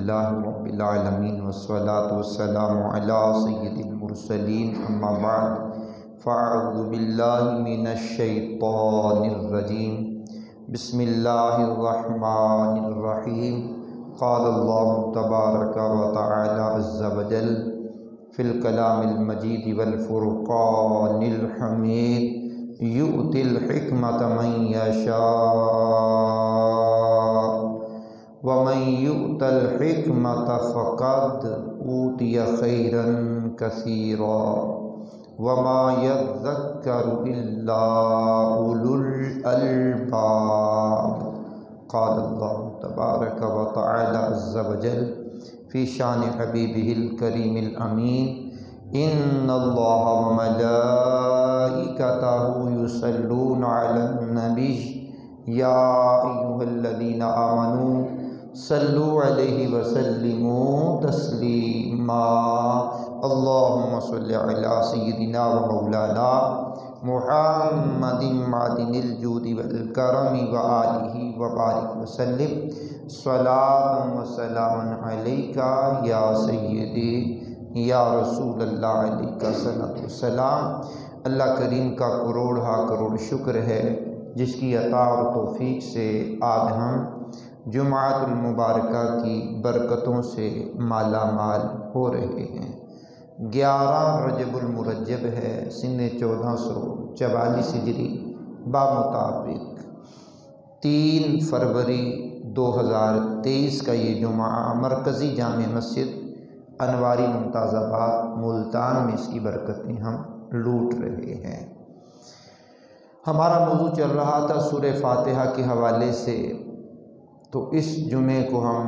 للہ رب العالمین والصلاة والسلام علی سید المرسلین اما بعد فاعوذ باللہ من الشیطان الرجیم بسم اللہ الرحمن الرحیم قال اللہ تبارک و تعالی عز وجل فی الکلام المجید والفرقان الحمید یؤتی الحکمت من یشاء ومن یؤت الحکمت فقد اوتی خیرا کثیرا وما یذکر الا اولو الالباب قال اللہ تبارک و تعالی عز وجل فی شان حبیبہ الکریم الامین ان اللہ وملائکتہ یصلون علی النبی یا ایھا الذین آمنوا صلوا علیہ وسلموا تسلیما اللہم صلی علی سیدنا و مولانا محمد معدن الجود والکرم وآلہ وبارک وسلم صلاۃ و سلام علیک یا سیدی یا رسول اللہ علیہ صلاۃ والسلام۔ اللہ کریم کا کروڑ شکر ہے جس کی عطا اور توفیق سے آج ہم جمعۃ المبارکہ کی برکتوں سے مالا مال ہو رہے ہیں۔ 11 رجب المرجب ہے، سن 1444 ہجری بمطابق 3 فروری 2023 کا یہ جمعہ مرکزی جامع مسجد انواری ممتاز آباد ملتان میں اس کی برکتیں ہم لوٹ رہے ہیں۔ ہمارا موضوع چل رہا تھا سورہ فاتحہ کے حوالے سے، تو اس جمعے کو ہم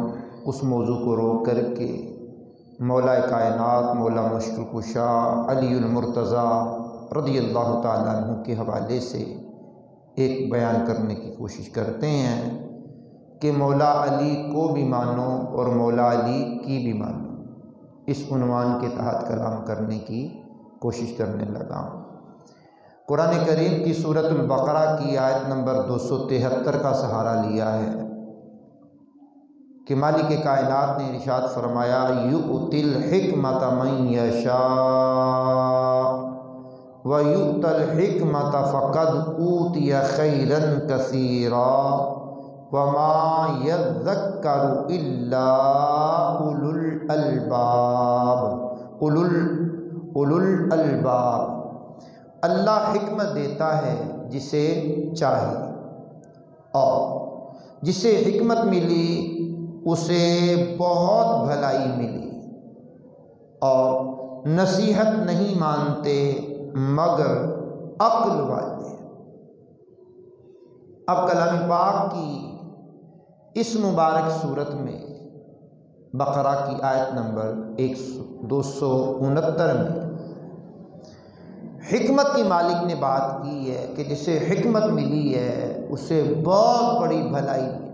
اس موضوع کو روک کر کے مولا کائنات مولا مشکل کشا علی المرتضیٰ رضی اللہ تعالیٰ عنہ کے حوالے سے ایک بیان کرنے کی کوشش کرتے ہیں کہ مولا علی کو بھی مانو اور مولا علی کی بھی مانو۔ اس عنوان کے تحت کلام کرنے کی کوشش کرنے لگا ہوں۔ قرآن کریم کی سورۃ البقرہ کی آیت نمبر 273 کا سہارا لیا ہے کہ مالک کائنات نے ارشاد فرمایا یؤتی الحکمت من یشاء ویؤت الحکمت فقد اوتی خیرا کثیرا وما یذکر الا اولو الالباب۔ اولو الالباب، اللہ حکمت دیتا ہے جسے چاہے، اور جسے حکمت ملی اسے بہت بھلائی ملی، اور نصیحت نہیں مانتے مگر عقل والے۔ اب کلام پاک کی اس مبارک صورت میں بقرہ کی آیت نمبر 269 میں حکمت کی مالک نے بات کی ہے کہ جسے حکمت ملی ہے اسے بہت بڑی بھلائی ملی ہے،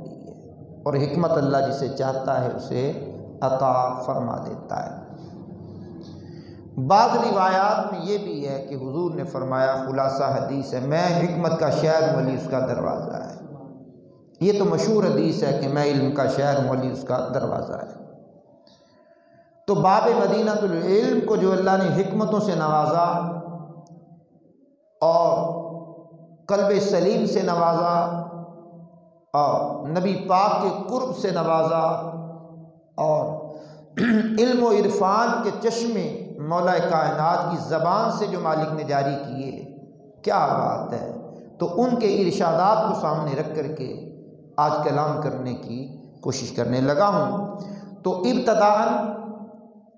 اور حکمت اللہ جسے چاہتا ہے اسے عطا فرما دیتا ہے۔ بعض روایات میں یہ بھی ہے کہ حضور نے فرمایا، خلاصہ حدیث ہے، میں حکمت کا شہر ہوں علی اس کا دروازہ ہے۔ یہ تو مشہور حدیث ہے کہ میں علم کا شہر ہوں علی اس کا دروازہ ہے۔ تو باب مدینہ العلم کو جو اللہ نے حکمتوں سے نوازا اور قلب سلیم سے نوازا اور نبی پاک کے قرب سے نوازا اور علم و عرفان کے چشمے مولا کائنات کی زبان سے جو مالک نے جاری کیے، کیا بات ہے۔ تو ان کے ارشادات کو سامنے رکھ کر کے آج کلام کرنے کی کوشش کرنے لگا ہوں۔ تو ابتداءً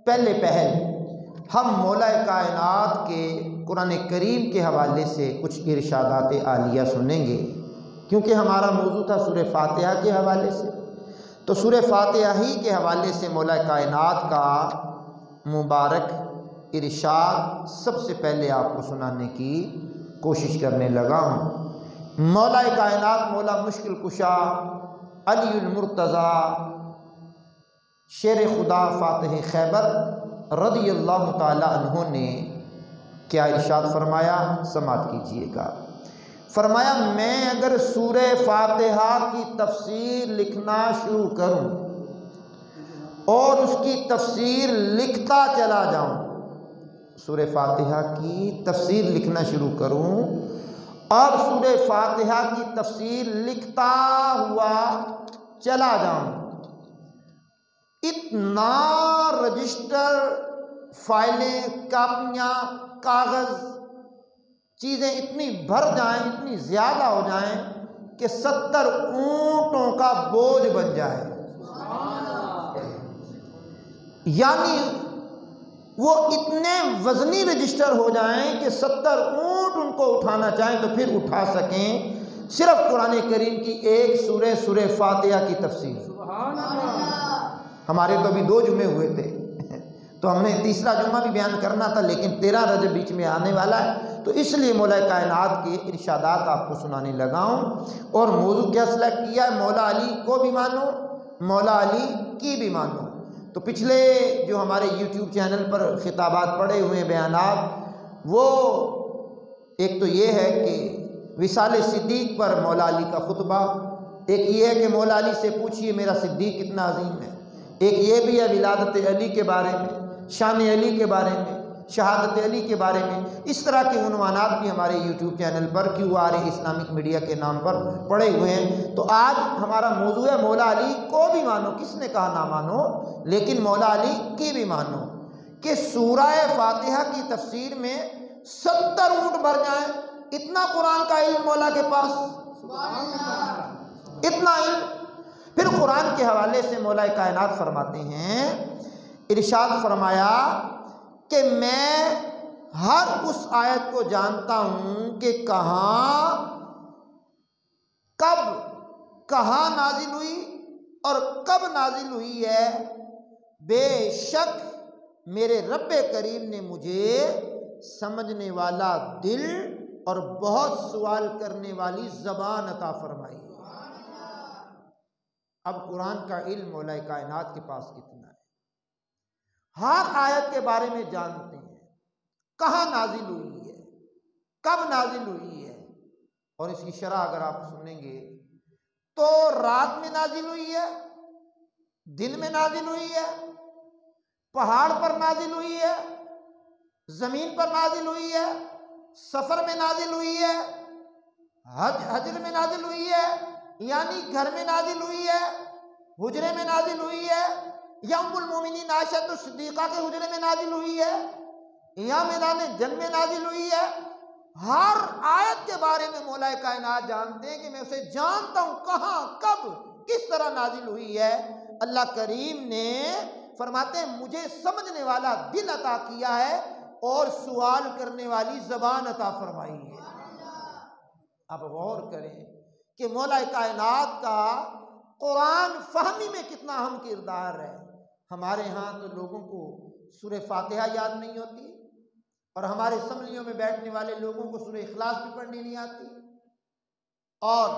پہلے ہم مولا کائنات کے قرآن کریم کے حوالے سے کچھ ارشادات عالیہ سنیں گے، کیونکہ ہمارا موضوع تھا سورہ فاتحہ کے حوالے سے۔ تو سورہ فاتحہ ہی کے حوالے سے مولا کائنات کا مبارک ارشاد سب سے پہلے آپ کو سنانے کی کوشش کرنے لگا ہوں۔ مولا کائنات مولا مشکل کشا علی المرتضیٰ شیر خدا فاتح خیبر رضی اللہ تعالی عنہ نے کیا ارشاد فرمایا، سماعت کیجئے گا۔ فرمایا میں اگر سورہ فاتحہ کی تفسیر لکھنا شروع کروں اور اس کی تفسیر لکھتا چلا جاؤں، سورہ فاتحہ کی تفسیر لکھنا شروع کروں اور سورہ فاتحہ کی تفسیر لکھتا ہوا چلا جاؤں، اتنا رجسٹر، فائلیں، کاپیاں، کاغذ، چیزیں اتنی بھر جائیں، اتنی زیادہ ہو جائیں کہ 70 اونٹوں کا بوجھ بن جائے، یعنی وہ اتنے وزنی رجسٹر ہو جائیں کہ 70 اونٹ ان کو اٹھانا چاہیں تو پھر اٹھا سکیں، صرف قرآن کریم کی ایک سورہ فاتحہ کی تفسیر۔ ہمارے تو ابھی 2 جمعے ہوئے تھے تو ہم نے تیسرا جمعہ بھی بیان کرنا تھا، لیکن 13 رجب بیچ میں آنے والا ہے، تو اس لیے مولا کائنات کے ارشادات آپ کو سنانے لگا ہوں۔ اور موضوع کیا سلیکٹ کیا ہے؟ مولا علی کو بھی مانو، مولا علی کی بھی مانو۔ تو پچھلے جو ہمارے یوٹیوب چینل پر خطابات پڑے ہوئے ہیں، بیانات، وہ ایک تو یہ ہے کہ وصال صدیق پر مولا علی کا خطبہ، ایک یہ ہے کہ مولا علی سے پوچھئے میرا صدیق کتنا عظیم ہے، ایک یہ بھی ہے ولادت علی کے بارے میں، شان علی کے بارے میں، شہادت علی کے بارے میں۔ اس طرح کے عنوانات بھی ہمارے یوٹیوب چینل پر QR اسلامک میڈیا کے نام پر پڑے ہوئے ہیں۔ تو آج ہمارا موضوع ہے مولا علی کو بھی مانو، کس نے کہا نہ مانو، لیکن مولا علی کی بھی مانو، کہ سورہ فاتحہ کی تفسیر میں 70 اونٹ بھر جائیں، اتنا قرآن کا علم مولا کے پاس، اتنا علم۔ پھر قرآن کے حوالے سے مولا کائنات فرماتے ہیں، ارشاد فرمایا کہ میں ہر اس آیت کو جانتا ہوں کہ کہاں، کب، کہاں نازل ہوئی اور کب نازل ہوئی ہے، بے شک میرے رب کریم نے مجھے سمجھنے والا دل اور بہت سوال کرنے والی زبان عطا فرمائی۔ اب قرآن کا علم مولا کائنات کے پاس کتنا ہے، ہر آیت کے بارے میں جانتے ہیں، کہاں نازل ہوئی ہے، کب نازل ہوئی ہے، اور اس کی شرح اگر آپ سنیں گے تو رات میں نازل ہوئی ہے، دن میں نازل ہوئی ہے، پہاڑ پر نازل ہوئی ہے، زمین پر نازل ہوئی ہے، سفر میں نازل ہوئی ہے، حجر میں نازل ہوئی ہے، یعنی گھر میں نازل ہوئی ہے، حجرے میں نازل ہوئی ہے، یا ام المومنین عائشہ الصدیقہ کے حجرے میں نازل ہوئی ہے، یا میدان جنگ میں نازل ہوئی ہے۔ ہر آیت کے بارے میں مولا کائنات جانتے ہیں کہ میں اسے جانتا ہوں، کہاں، کب، کس طرح نازل ہوئی ہے۔ اللہ کریم نے فرماتے ہیں مجھے سمجھنے والا دل عطا کیا ہے اور سوال کرنے والی زبان عطا فرمائی ہے۔ اب غور کریں کہ مولا کائنات کا قرآن فہمی میں کتنا اہم کردار ہے۔ ہمارے ہاں تو لوگوں کو سورہ فاتحہ یاد نہیں ہوتی، اور ہمارے اسمبلیوں میں بیٹھنے والے لوگوں کو سورہ اخلاص بھی پڑھنی نہیں آتی، اور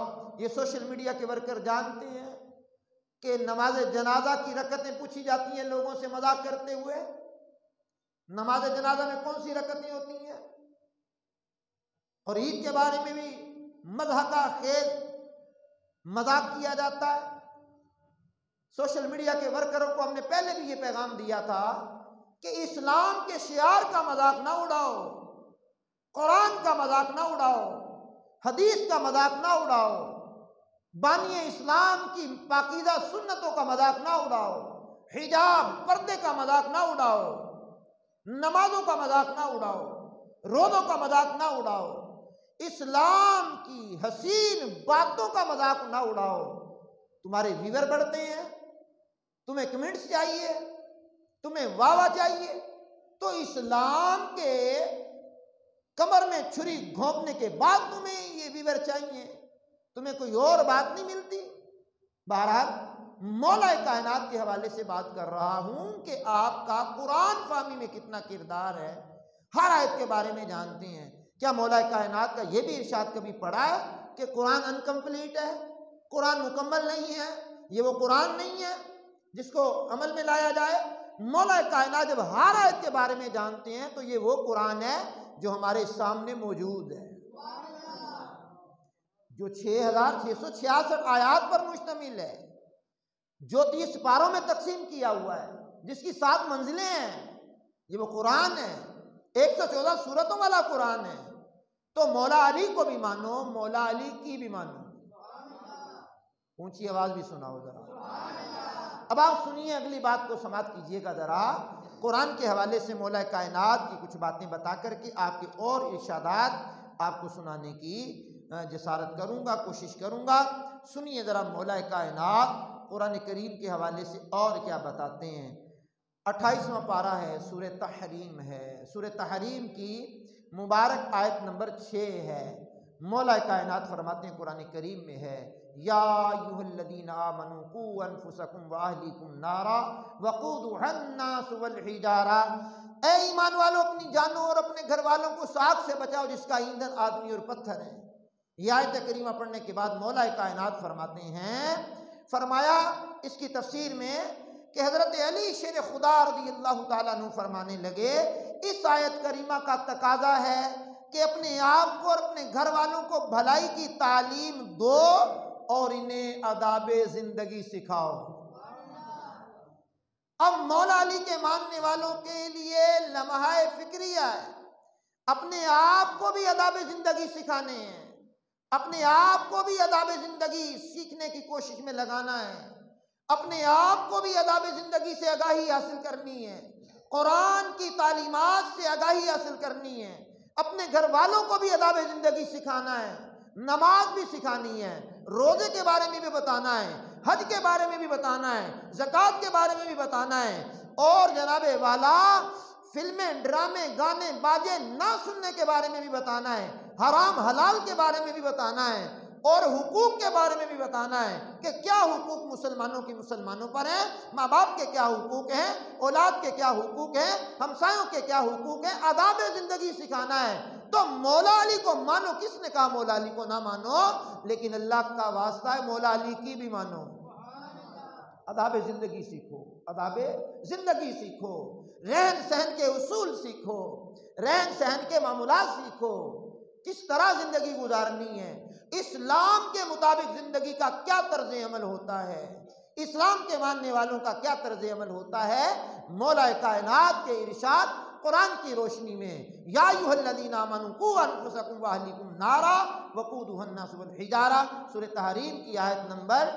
یہ سوشل میڈیا کے ورکر جانتے ہیں کہ نماز جنازہ کی رکعتیں پوچھی جاتی ہیں لوگوں سے مذاق کرتے ہوئے، نماز جنازہ میں کون سی رکعتیں ہوتی ہیں، اور عید کے بارے میں بھی مضحکہ خیز مذاق کیا جاتا ہے۔ سوشل میڈیا کے ورکروں کو ہم نے پہلے بھی یہ پیغام دیا تھا کہ اسلام کے شعار کا مذاق نہ اڑاؤ، قرآن کا مذاق نہ اڑاؤ، حدیث کا مذاق نہ اڑاؤ، بانی اسلام کی پاکیزہ سنتوں کا مذاق نہ اڑاؤ، حجاب پردے کا مذاق نہ اڑاؤ، نمازوں کا مذاق نہ اڑاؤ، روزوں کا مذاق نہ اڑاؤ، اسلام کی حسین باتوں کا مذاق نہ اڑاؤ۔ تمہارے ویور بڑھتے ہیں، تمہیں کمنٹس چاہیے، تمہیں واہ چاہیے، تو اسلام کے کمر میں چھری گھونپنے کے بعد تمہیں یہ ویور چاہیے، تمہیں کوئی اور بات نہیں ملتی۔ بہرحال مولا کائنات کے حوالے سے بات کر رہا ہوں کہ آپ کا قرآن فہمی میں کتنا کردار ہے، ہر آیت کے بارے میں جانتے ہیں۔ کیا مولا کائنات کا یہ بھی ارشاد کبھی پڑھا ہے کہ قرآن انکمپلیٹ ہے، قرآن مکمل نہیں ہے، یہ وہ قرآن نہیں ہے جس کو عمل میں لایا جائے؟ مولا کائنات جب ہر آیت کے بارے میں جانتے ہیں تو یہ وہ قرآن ہے جو ہمارے سامنے موجود ہے، جو 6666 آیات پر مشتمل ہے، جو 30 پاروں میں تقسیم کیا ہوا ہے، جس کی 7 منزلیں ہیں، یہ وہ قرآن ہے، 114 سورتوں والا قرآن ہے۔ تو مولا علی کو بھی مانو، مولا علی کی بھی مانو۔ اونچی آواز بھی سناؤ ذرا۔ اب آپ سنیے اگلی بات کو سماعت کیجئے گا ذرا۔ قرآن کے حوالے سے مولا کائنات کی کچھ باتیں بتا کر کے آپ کے اور ارشادات آپ کو سنانے کی جسارت کروں گا، کوشش کروں گا۔ سنیے ذرا مولا کائنات قرآن کریم کے حوالے سے اور کیا بتاتے ہیں۔ 28واں پارہ ہے، سورہ تحریم ہے۔ سورہ تحریم کی مبارک آیت نمبر 6 ہے۔ مولا کائنات فرماتے ہیں قرآن کریم میں ہے، یا ایھا الذین آمنوا قوا انفسکم واہلیکم نارا وقودھا الناس والحجارہ، اے ایمان والو اپنی جانوں اور اپنے گھر والوں کو آگ سے بچاؤ جس کا ایندھن آدمی اور پتھر ہے۔ یہ آیت کریمہ پڑھنے کے بعد مولا کائنات فرماتے ہیں، فرمایا اس کی تفسیر میں کہ حضرت علی شیر خدا رضی اللہ تعالیٰ عنہ فرمانے لگے، اس آیت کریمہ کا تقاضا ہے کہ اپنے آپ کو اور اپنے گھر والوں کو بھلائی کی تعلیم دو اور انہیں آداب زندگی سکھاؤ۔ اب مولا علی کے ماننے والوں کے لیے لمحہ فکریہ ہے، اپنے آپ کو بھی آداب زندگی سکھانے ہیں، اپنے آپ کو بھی آداب زندگی سیکھنے کی کوشش میں لگانا ہے، اپنے آپ کو بھی آداب زندگی سے آگاہی حاصل کرنی ہے، قرآن کی تعلیمات سے آگاہی حاصل کرنی ہے، اپنے گھر والوں کو بھی آداب زندگی سکھانا ہے، نماز بھی سکھانی ہے، روزے کے بارے میں بھی بتانا ہے، حج کے بارے میں بھی بتانا ہے، زکوٰۃ کے بارے میں بھی بتانا ہے، اور جناب والا فلمیں، ڈرامے، گانے، باجے نہ سننے کے بارے میں بھی بتانا ہے، حرام حلال کے بارے میں بھی بتانا ہے، اور حقوق کے بارے میں بھی بتانا ہے کہ کیا حقوق مسلمانوں کی مسلمانوں پر ہیں، ماں باپ کے کیا حقوق ہیں، اولاد کے کیا حقوق ہیں، ہمسایوں کے کیا حقوق ہیں، آداب زندگی سکھانا ہے۔ تو مولا علی کو مانو، کس نے کہا مولا علی کو نہ مانو؟ لیکن اللہ کا واسطہ ہے مولا علی کی بھی مانو۔ آداب زندگی سیکھو، آداب زندگی سیکھو، رہن سہن کے اصول سیکھو، رہن سہن کے معمولات سیکھو، کس طرح زندگی گزارنی ہے، اسلام کے مطابق زندگی کا کیا طرز عمل ہوتا ہے، اسلام کے ماننے والوں کا کیا طرز عمل ہوتا ہے۔ مولا کائنات کے ارشاد قرآن کی روشنی میں، یا ایھا الذین آمنوا قوا انفسکم واہلیکم نارا وقودھا الناس والحجارہ، سورہ تحریم کی آیت نمبر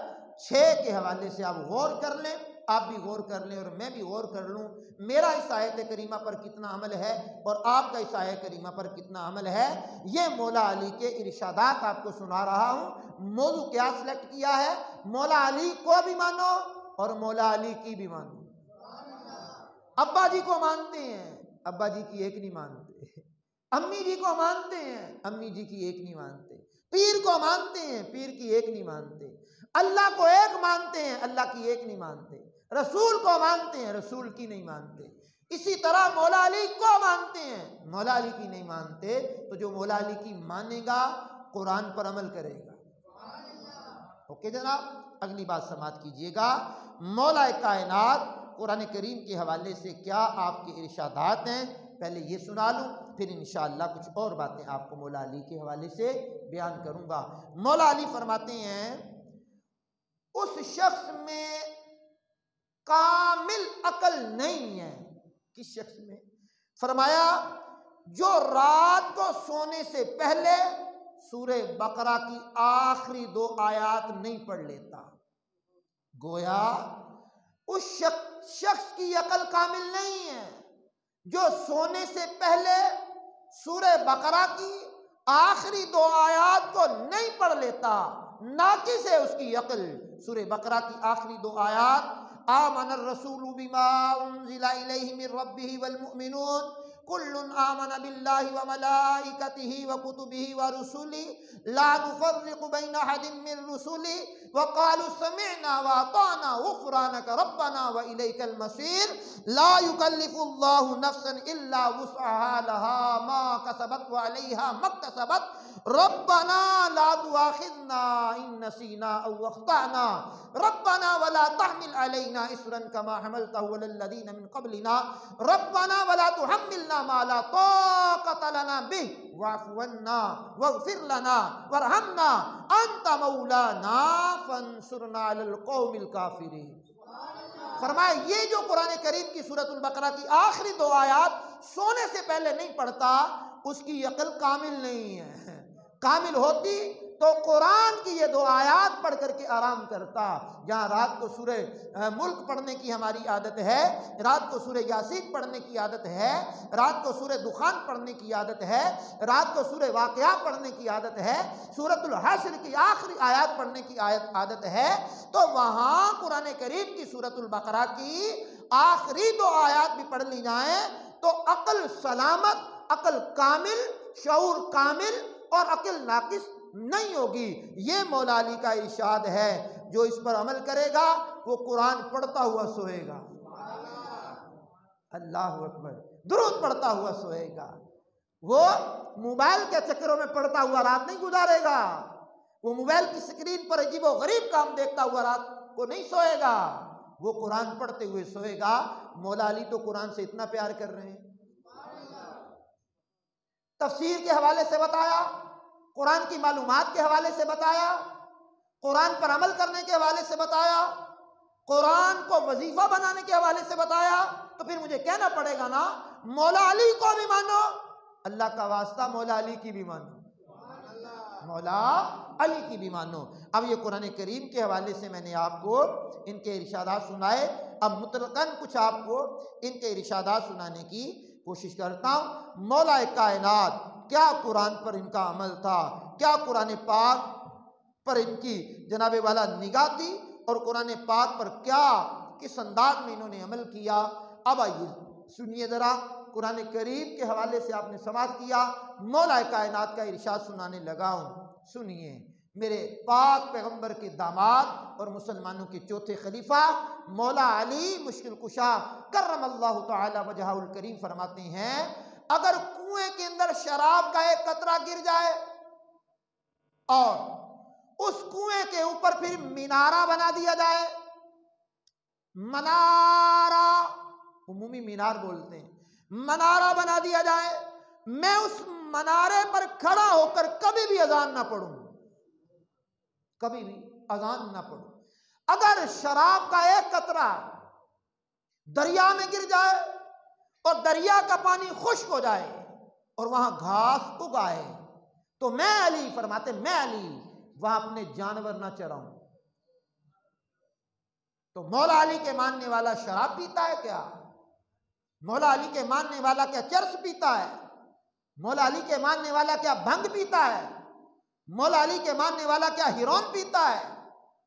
6 کے حوالے سے آپ غور کر لیں، آپ بھی غور کر لیں اور میں بھی غور کر لوں، میرا اس آیت کریمہ پر کتنا عمل ہے اور آپ کا اس آیت کریمہ پر کتنا عمل ہے۔ یہ مولا علی کے ارشادات آپ کو سنا رہا ہوں۔ موضوع کیا سلیکٹ کیا ہے؟ مولا علی کو بھی مانو اور مولا علی کی بھی مانو۔ ابا جی کو مانتے ہیں، ابا جی کی ایک نہیں مانتے، امی جی کو مانتے ہیں، امی جی کی ایک نہیں مانتے، پیر کو مانتے ہیں، پیر کی ایک نہیں مانتے، اللہ کو ایک مانتے ہیں، اللہ کی ایک نہیں مانتے، رسول کو مانتے ہیں، رسول کی نہیں مانتے، اسی طرح مولا علی کو مانتے ہیں، مولا علی کی نہیں مانتے۔ تو جو مولا علی کی مانے گا قرآن پر عمل کرے گا۔ اوکے جناب، اگلی بات سماعت کیجئے گا۔ مولا کائنات قرآن کریم کے حوالے سے کیا آپ کے ارشادات ہیں، پہلے یہ سنا لوں، پھر انشاءاللہ کچھ اور باتیں آپ کو مولا علی کے حوالے سے بیان کروں گا۔ مولا علی فرماتے ہیں، اس شخص میں کامل عقل نہیں ہے۔ کس شخص میں؟ فرمایا جو رات کو سونے سے پہلے سورہ بقرہ کی آخری 2 آیات نہیں پڑھ لیتا، گویا اس شخص کی عقل کامل نہیں ہے جو سونے سے پہلے سورہ بقرہ کی آخری 2 آیات کو نہیں پڑھ لیتا، ناقص ہے اس کی عقل۔ سورہ بقرہ کی آخری 2 آیات، آمن الرسول بما انزل الیہ من ربہ والمؤمنون کل آمن باللہ وملائکتہ وکتبہ ورسلہ لا نفرق بین احد من رسلہ وقالوا سمعنا واطعنا غفرانک ربنا والیک المصیر لا یکلف اللہ نفسا الا وسعها لها ما کسبت وعلیہا ما اکتسبت ربنا لا تؤاخذنا ان نسینا او اخطأنا ربنا ولا تحمل علينا اصرا كما حملته على الذين من قبلنا ربنا ولا تحملنا ما لا طاقة لنا به واعف عنا واغفر لنا وارحمنا انت مولانا فانصرنا على القوم الكافرين۔ فرمایا یہ جو قرآن کریم کی سورۃ البقرہ کی آخری 2 آیات سونے سے پہلے نہیں پڑھتا اس کی عقل کامل نہیں ہے۔ کامل ہوتی تو قرآن کی یہ 2 آیات پڑھ کر کے آرام کرتا۔ جہاں رات کو سورہ ملک پڑھنے کی ہماری عادت ہے، رات کو سورہ یاسین پڑھنے کی عادت ہے، رات کو سورہ دخان پڑھنے کی عادت ہے، رات کو سورہ واقعہ پڑھنے کی عادت ہے، سورۃ الحشر کی آخری آیات پڑھنے کی عادت ہے، تو وہاں قرآن کریم کی سورۃ البقرہ کی آخری 2 آیات بھی پڑھ لی جائیں تو عقل سلامت، عقل کامل، شعور کامل اور عقل ناقص نہیں ہوگی۔ یہ مولا علی کا ارشاد ہے، جو اس پر عمل کرے گا وہ قرآن پڑھتا ہوا سوئے گا، اللہ اکبر، درود پڑھتا ہوا سوئے گا، وہ موبائل کے چکروں میں پڑھتا ہوا رات نہیں گزارے گا، وہ موبائل کی سکرین پر عجیب و غریب کام دیکھتا ہوا رات کو نہیں سوئے گا، وہ قرآن پڑھتے ہوئے سوئے گا۔ مولا علی تو قرآن سے اتنا پیار کر رہے ہیں، تفسیر کے حوالے سے بتایا، قرآن کی معلومات کے حوالے سے بتایا، قرآن پر عمل کرنے کے حوالے سے بتایا، قرآن کو وظیفہ بنانے کے حوالے سے بتایا، تو پھر مجھے کہنا پڑے گا نا مولا علی کو بھی مانو، اللہ کا واسطہ مولا علی کی بھی مانو، مولا علی کی بھی مانو۔ اب یہ قرآن کریم کے حوالے سے میں نے آپ کو ان کے ارشادات سنائے، اب مطلقاً کچھ آپ کو ان کے ارشادات سنانے کی کوشش کرتا ہوں۔ مولا کائنات کیا قرآن پر ان کا عمل تھا، کیا قرآن پاک پر ان کی جناب والا نگاہ تھی، اور قرآن پاک پر کیا کس انداز میں انہوں نے عمل کیا۔ اب آئیے سنیے ذرا، قرآن کریم کے حوالے سے آپ نے سماعت کیا، مولا کائنات کا ارشاد سنانے لگا ہوں، سنیے۔ میرے پاک پیغمبر کے داماد اور مسلمانوں کے چوتھے خلیفہ مولا علی مشکل کشا کرم اللہ تعالی وجہہ الکریم فرماتے ہیں، اگر کنویں کے اندر شراب کا ایک قطرہ گر جائے اور اس کنویں کے اوپر پھر مینارہ بنا دیا جائے، منارہ عمومی مینار بولتے ہیں، منارہ بنا دیا جائے، میں اس منارے پر کھڑا ہو کر کبھی بھی اذان نہ پڑھوں، کبھی بھی اذان نہ پڑھوں۔ اگر شراب کا ایک قطرہ دریا میں گر جائے اور دریا کا پانی خشک ہو جائے اور وہاں گھاس اگائے تو میں علی، فرماتے میں علی وہاں اپنے جانور نہ چراؤں۔ تو مولا علی کے ماننے والا شراب پیتا ہے کیا؟ مولا علی کے ماننے والا کیا چرس پیتا ہے؟ مولا علی کے ماننے والا کیا بھنگ پیتا ہے؟ مولا علی کے ماننے والا کیا ہیرون پیتا ہے؟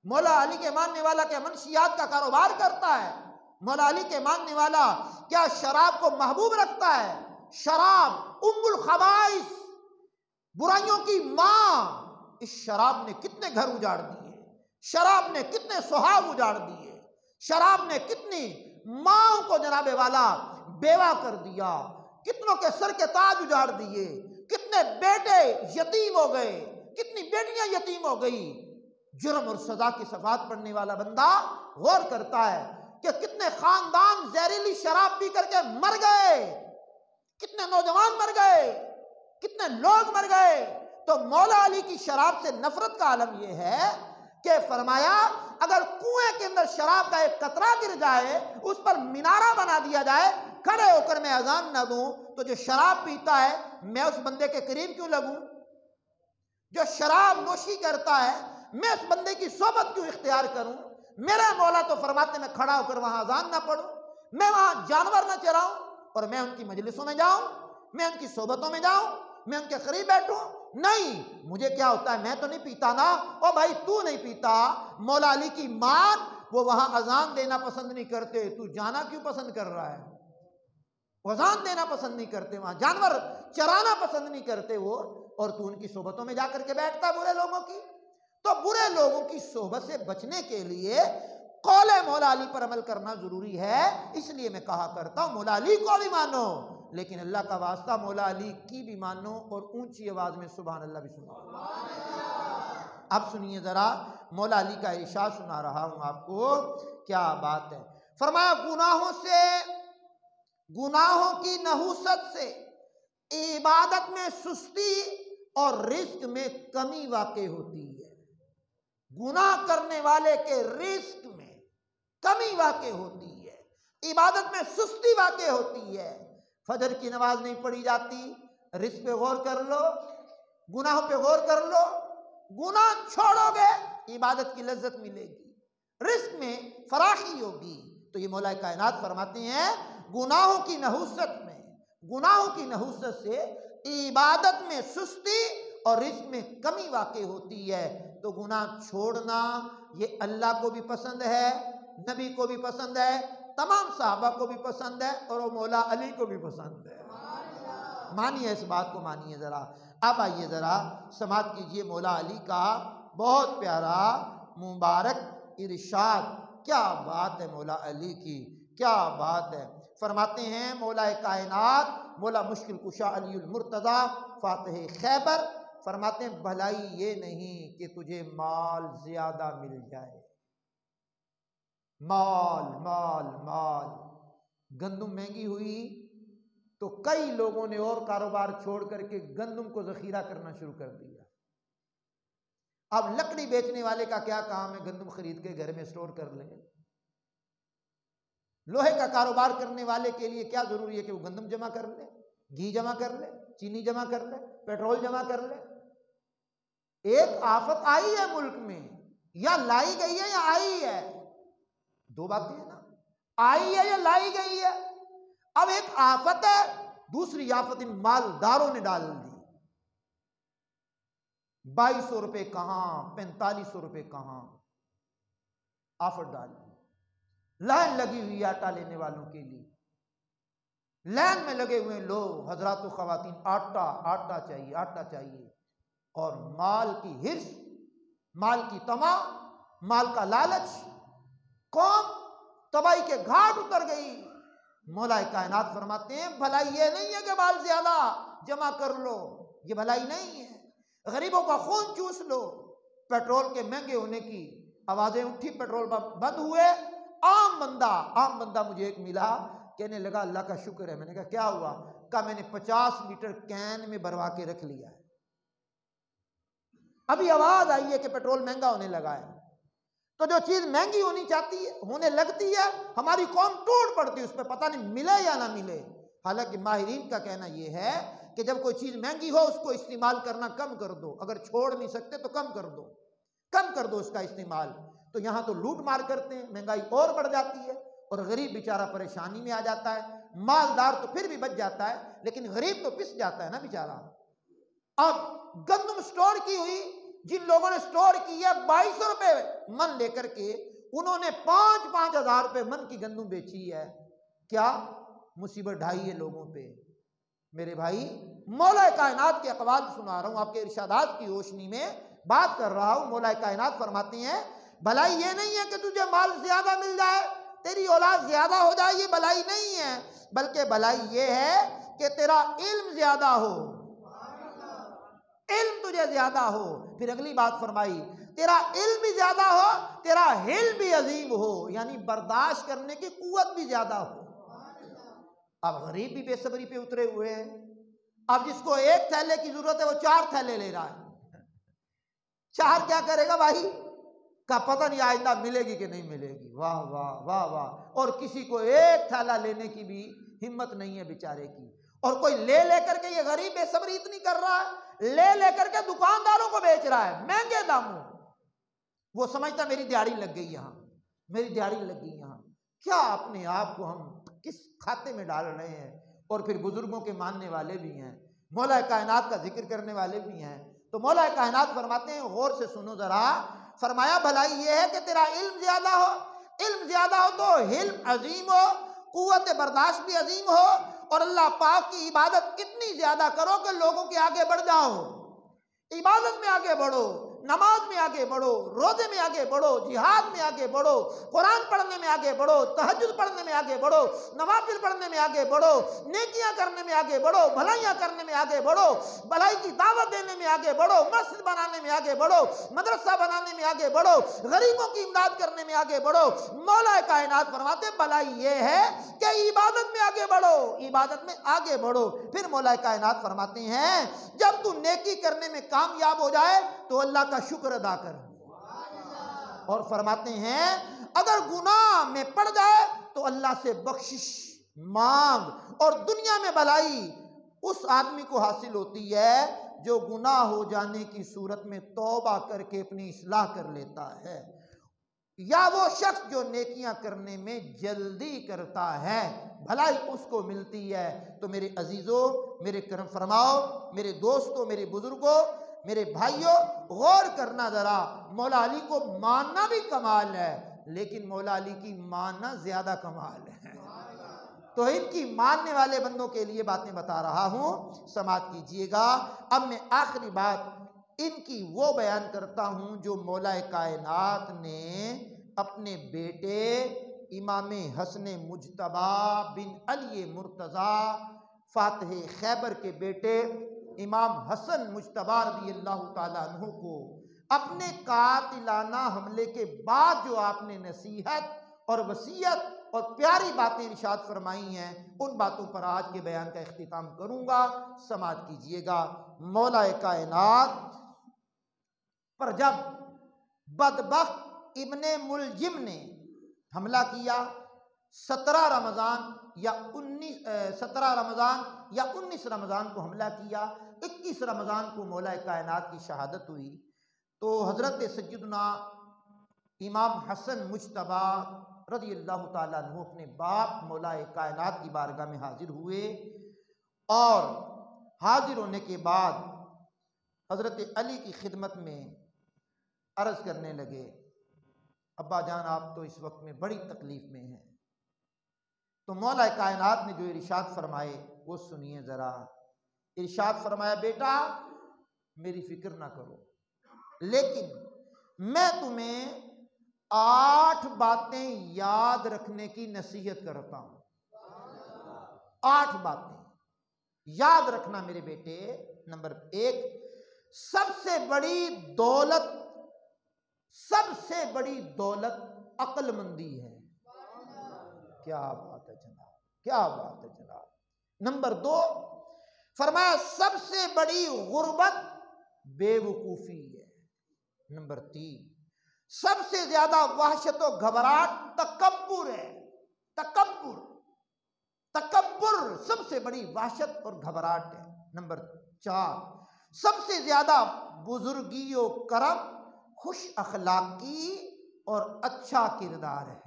مولا علی کے ماننے والا کیا منشیات کا کاروبار کرتا ہے؟ مولا علی کے ماننے والا کیا شراب کو محبوب رکھتا ہے؟ شراب ام الخبائث، برائیوں کی ماں، اس شراب نے کتنے گھر اجاڑ دیے، شراب نے کتنے سہاگ اجاڑ دیے، شراب نے کتنی ماں کو جناب والا بیوہ کر دیا، کتنوں کے سر کے تاج اجاڑ دیے، کتنے بیٹے یتیم ہو گئے، کتنی بیٹیاں یتیم ہو گئی۔ جرم اور سزا کی صفات پڑھنے والا بندہ غور کرتا ہے کہ کتنے خاندان زہریلی شراب پی کر کے مر گئے، کتنے نوجوان مر گئے، کتنے لوگ مر گئے۔ تو مولا علی کی شراب سے نفرت کا عالم یہ ہے کہ فرمایا اگر کنویں کے اندر شراب کا ایک قطرہ گر جائے، اس پر مینارہ بنا دیا جائے، کھڑے ہو کر میں اذان نہ دوں تو جو شراب پیتا ہے میں اس بندے کے قریب کیوں لگوں؟ جو شراب نوشی کرتا ہے میں اس بندے کی صحبت کیوں اختیار کروں؟ میرا مولا تو فرماتے میں کھڑا ہو کر وہاں اذان نہ پڑھوں، میں وہاں جانور نہ چراؤں، اور میں ان کی مجلسوں میں جاؤں، میں ان کی صحبتوں میں جاؤں، میں ان کے قریب بیٹھوں؟ نہیں، مجھے کیا ہوتا ہے، میں تو نہیں پیتا نا۔ او بھائی تو نہیں پیتا، مولا علی کی مان، وہ وہاں اذان دینا پسند نہیں کرتے، تو جانا کیوں پسند کر رہا ہے؟ اذان دینا پسند نہیں کرتے، وہاں جانور چرانا پسند نہیں کرتے وہ، اور تو ان کی صحبتوں میں جا کر کے بیٹھتا برے لوگوں کی۔ تو برے لوگوں کی صحبت سے بچنے کے لیے قول مولا علی پر عمل کرنا ضروری ہے۔ اس لیے میں کہا کرتا ہوں مولا علی کو بھی مانو، لیکن اللہ کا واسطہ مولا علی کی بھی مانو اور اونچی آواز میں سبحان اللہ بھی سنو۔ اب سنیے ذرا مولا علی کا ارشاد سنا رہا ہوں آپ کو، کیا بات ہے۔ فرمایا گناہوں کی نحوست سے عبادت میں سستی اور رزق میں کمی واقع ہوتی ہے۔ گناہ کرنے والے کے رزق میں کمی واقع ہوتی ہے، عبادت میں سستی واقع ہوتی ہے۔ فجر کی نماز نہیں پڑھی جاتی، رزق پہ غور کر لو، گناہوں پہ غور کر لو، گناہ چھوڑو گے عبادت کی لذت ملے گی، رزق میں فراخی ہوگی۔ تو یہ مولا کائنات فرماتے ہیں گناہوں کی نحوست سے عبادت میں سستی اور رزق میں کمی واقع ہوتی ہے۔ تو گناہ چھوڑنا یہ اللہ کو بھی پسند ہے، نبی کو بھی پسند ہے، تمام صحابہ کو بھی پسند ہے، اور وہ مولا علی کو بھی پسند ہے۔ مانیے اس بات کو، مانیے ذرا۔ اب آئیے ذرا سماعت کیجئے مولا علی کا بہت پیارا مبارک ارشاد۔ کیا بات ہے مولا علی کی، کیا بات ہے۔ فرماتے ہیں مولا کائنات، مولا مشکل کشا علی المرتضی فاتح خیبر، فرماتے ہیں بھلائی یہ نہیں کہ تجھے مال زیادہ مل جائے۔ مال گندم مہنگی ہوئی تو کئی لوگوں نے اور کاروبار چھوڑ کر کے گندم کو ذخیرہ کرنا شروع کر دیا۔ اب لکڑی بیچنے والے کا کیا کام ہے؟ گندم خرید کے گھر میں سٹور کر لے۔ لوہے کا کاروبار کرنے والے کے لیے کیا ضروری ہے کہ وہ گندم جمع کر لے، گھی جمع کر لے، چینی جمع کر لے، پیٹرول جمع کر لے۔ ایک آفت آئی ہے ملک میں، یا لائی گئی ہے یا آئی ہے، دو باتیں ہیں نا، آئی ہے یا لائی گئی ہے۔ اب ایک آفت ہے، دوسری آفت ان مالداروں نے ڈال دی۔ 2200 روپے کہاں، 4500 روپے کہاں، آفت ڈال دی۔ لائن لگی ہوئی آٹا لینے والوں کے لیے، لائن میں لگے ہوئے لوگ، حضرات و خواتین، آٹا چاہیے، اور مال کی ہرس، مال کی طمع، مال کا لالچ، قوم تباہی کے گھاٹ اتر گئی۔ مولا کائنات فرماتے ہیں بھلائی یہ نہیں ہے کہ مال زیادہ جمع کر لو، یہ بھلائی نہیں ہے۔ غریبوں کا خون چوس لو۔ پیٹرول کے مہنگے ہونے کی آوازیں اٹھی، پیٹرول بند ہوئے، عام بندہ مجھے ایک ملا، کہنے لگا اللہ کا شکر ہے۔ میں نے کہا کیا ہوا؟ کہا میں نے 50 لیٹر کین میں بھروا کے رکھ لیا ہے، ابھی آواز آئی ہے کہ پیٹرول مہنگا ہونے لگا ہے۔ تو جو چیز مہنگی ہونی چاہتی ہے، ہونے لگتی ہے، ہماری قوم ٹوٹ پڑتی ہے اس پہ، پتہ نہیں ملے یا نہ ملے۔ حالانکہ ماہرین کا کہنا یہ ہے کہ جب کوئی چیز مہنگی ہو اس کو استعمال کرنا کم کر دو، اگر چھوڑ نہیں سکتے تو کم کر دو اس کا استعمال۔ تو یہاں تو لوٹ مار کرتے ہیں، مہنگائی اور بڑھ جاتی ہے، اور غریب بیچارہ پریشانی میں آ جاتا ہے۔ مالدار تو پھر بھی بچ جاتا ہے، لیکن غریب تو پس جاتا ہے نا بیچارہ۔ اب گندم سٹور کی ہوئی، جن لوگوں نے سٹور کی ہے 2200 روپے من لے کر کے، انہوں نے 5-5 ہزار روپے من کی گندم بیچی ہے۔ کیا مصیبت ڈھائی ہے لوگوں پہ۔ میرے بھائی مولا کائنات کے اقوال سنا رہا ہوں، آپ کے ارشادات کی روشنی میں بات کر رہا ہوں۔ مولا کائنات فرماتے ہیں بھلائی یہ نہیں ہے کہ تجھے مال زیادہ مل جائے، تیری اولاد زیادہ ہو جائے، یہ بھلائی نہیں ہے، بلکہ بھلائی یہ ہے کہ تیرا علم زیادہ ہو، علم تجھے زیادہ ہو۔ پھر اگلی بات فرمائی تیرا علم بھی زیادہ ہو، تیرا حلم بھی عظیم ہو، یعنی برداشت کرنے کی قوت بھی زیادہ ہو۔ اب غریب بھی بے صبری پہ اترے ہوئے ہیں، اب جس کو 1 تھیلے کی ضرورت ہے وہ 4 تھیلے لے رہا ہے۔ 4 کیا کرے گا بھائی؟ کا پتہ نہیں آئندہ ملے گی کہ نہیں ملے گی۔ واہ واہ واہ واہ۔ اور کسی کو 1 تھیلا لینے کی بھی ہمت نہیں ہے بیچارے کی، اور کوئی لے کر کے، یہ غریب بے صبری اتنی کر رہا ہے، لے کر کے دکانداروں کو بیچ رہا ہے مہنگے داموں۔ وہ سمجھتا میری دیہڑی لگ گئی یہاں، میری دیہڑی لگ گئی یہاں۔ کیا اپنے آپ کو ہم کس کھاتے میں ڈال رہے ہیں؟ اور پھر بزرگوں کے ماننے والے بھی ہیں، مولا کائنات کا ذکر کرنے والے بھی ہیں۔ تو مولا کائنات فرماتے ہیں غور سے سنو ذرا، فرمایا بھلائی یہ ہے کہ تیرا علم زیادہ ہو، علم زیادہ ہو تو علم عظیم ہو، قوت برداشت بھی عظیم ہو، اور اللہ پاک کی عبادت اتنی زیادہ کرو کہ لوگوں کے آگے بڑھ جاؤ، عبادت میں آگے بڑھو، نماز میں آگے بڑھو، روزے میں آگے بڑھو، جہاد میں آگے بڑھو، قرآن پڑھنے میں آگے بڑھو، تہجد پڑھنے میں آگے بڑھو، نوافل پڑھنے میں آگے بڑھو، نیکیاں کرنے میں آگے بڑھو، بھلائیاں کرنے میں آگے بڑھو، بھلائی کی دعوت دینے میں آگے بڑھو، مسجد بنانے میں آگے بڑھو، مدرسہ بنانے میں آگے بڑھو، غریبوں کی امداد کرنے میں آگے بڑھو۔ مولا کائنات فرماتے ہیں بھلائی یہ ہے کہ عبادت میں آگے بڑھو، عبادت میں آگے بڑھو۔ پھر مولا کائنات فرماتے ہیں جب تو نیکی کرنے میں کامیاب ہو جائے تو اللہ کا شکر ادا کر، اور فرماتے ہیں اگر گناہ میں پڑ جائے تو اللہ سے بخشش مانگ۔ اور دنیا میں بھلائی اس آدمی کو حاصل ہوتی ہے جو گناہ ہو جانے کی صورت میں توبہ کر کے اپنی اصلاح کر لیتا ہے، یا وہ شخص جو نیکیاں کرنے میں جلدی کرتا ہے، بھلائی اس کو ملتی ہے۔ تو میرے عزیزوں، میرے کرم فرماؤ، میرے دوستوں، میرے بزرگوں، میرے بھائیوں، غور کرنا ذرا، مولا علی کو ماننا بھی کمال ہے لیکن مولا علی کی ماننا زیادہ کمال ہے۔ تو ان کی ماننے والے بندوں کے لیے باتیں بتا رہا ہوں، سماعت کیجئے گا۔ اب میں آخری بات ان کی وہ بیان کرتا ہوں جو مولا کائنات نے اپنے بیٹے امام حسن مجتبی بن علی مرتضیٰ فاتح خیبر کے بیٹے امام حسن مجتبی رضی اللہ تعالیٰ عنہ کو اپنے قاتلانہ حملے کے بعد جو آپ نے نصیحت اور وصیت اور پیاری باتیں ارشاد فرمائی ہیں، ان باتوں پر آج کے بیان کا اختتام کروں گا، سماعت کیجئے گا۔ مولا کائنات پر جب بدبخت ابن ملجم نے حملہ کیا، 17 رمضان یا 19 رمضان کو حملہ کیا، 21 رمضان کو مولا کائنات کی شہادت ہوئی، تو حضرت سیدنا امام حسن مجتبی رضی اللہ تعالیٰ عنہ اپنے باپ مولا کائنات کی بارگاہ میں حاضر ہوئے، اور حاضر ہونے کے بعد حضرت علی کی خدمت میں عرض کرنے لگے، ابا جان آپ تو اس وقت میں بڑی تکلیف میں ہیں۔ تو مولا کائنات نے جو ارشاد فرمائے وہ سنیے ذرا۔ ارشاد فرمایا بیٹا میری فکر نہ کرو، لیکن میں تمہیں 8 باتیں یاد رکھنے کی نصیحت کرتا ہوں۔ 8 باتیں یاد رکھنا میرے بیٹے۔ نمبر 1، سب سے بڑی دولت عقل مندی ہے۔ کیا بات ہے جناب، کیا بات ہے جناب۔ نمبر 2، فرمایا سب سے بڑی غربت بے وقوفی ہے۔ نمبر 3، سب سے زیادہ وحشت و گھبراہٹ تکبر ہے۔ تکبر سب سے بڑی وحشت اور گھبراہٹ ہے۔ نمبر 4، سب سے زیادہ بزرگی و کرم خوش اخلاقی اور اچھا کردار ہے۔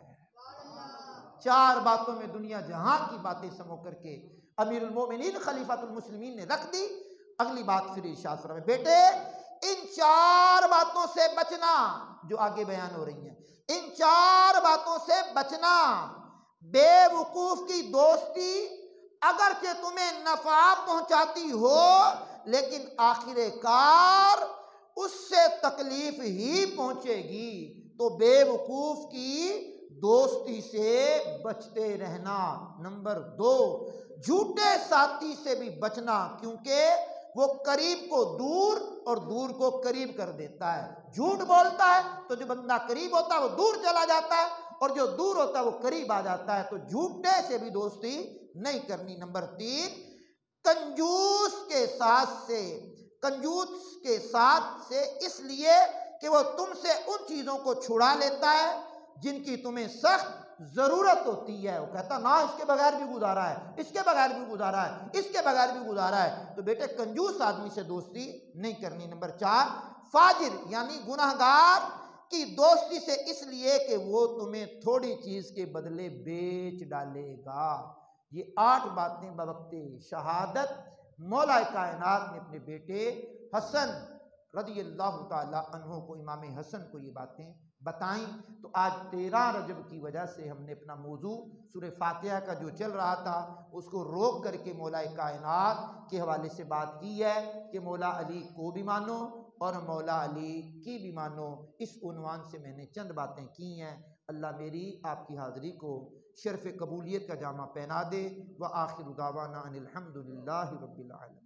4 باتوں میں دنیا جہاں کی باتیں سمو کر کے امیر المومنین خلیفۃ المسلمین نے رکھ دی۔ اگلی بات پھر ارشاد فرمائے بیٹے ان 4 باتوں سے بچنا جو آگے بیان ہو رہی ہیں، ان 4 باتوں سے بچنا۔ بے وقوف کی دوستی اگرچہ تمہیں نفع پہنچاتی ہو لیکن آخر کار اس سے تکلیف ہی پہنچے گی، تو بے وقوف کی دوستی سے بچتے رہنا۔ نمبر 2، جھوٹے ساتھی سے بھی بچنا، کیونکہ وہ قریب کو دور اور دور کو قریب کر دیتا ہے۔ جھوٹ بولتا ہے تو جو بندہ قریب ہوتا ہے وہ دور چلا جاتا ہے، اور جو دور ہوتا ہے وہ قریب آ جاتا ہے، تو جھوٹے سے بھی دوستی نہیں کرنی۔ نمبر 3، کنجوس کے ساتھ سے اس لیے کہ وہ تم سے ان چیزوں کو چھڑا لیتا ہے جن کی تمہیں سخت ضرورت ہوتی ہے۔ وہ کہتا نا اس کے بغیر بھی گزارا ہے، اس کے بغیر بھی گزارا ہے، اس کے بغیر بھی گزارا ہے، تو بیٹے کنجوس آدمی سے دوستی نہیں کرنی۔ نمبر 4، فاجر یعنی گناہگار کی دوستی سے اس لیے کہ وہ تمہیں تھوڑی چیز کے بدلے بیچ ڈالے گا۔ یہ 8 باتیں بوقت شہادت مولا کائنات نے اپنے بیٹے حسن رضی اللہ تعالی عنہ کو، امام حسن کو یہ باتیں بتائیں۔ تو آج 13 رجب کی وجہ سے ہم نے اپنا موضوع سورہ فاتحہ کا جو چل رہا تھا اس کو روک کر کے مولا کائنات کے حوالے سے بات کی ہے کہ مولا علی کو بھی مانو، اور مولا علی کی بھی مانو، اس عنوان سے میں نے چند باتیں کی ہیں۔ اللہ میری آپ کی حاضری کو شرف قبولیت کا جامہ پہنا دے۔ وآخر دعوانا ان الحمد للہ رب العالمین۔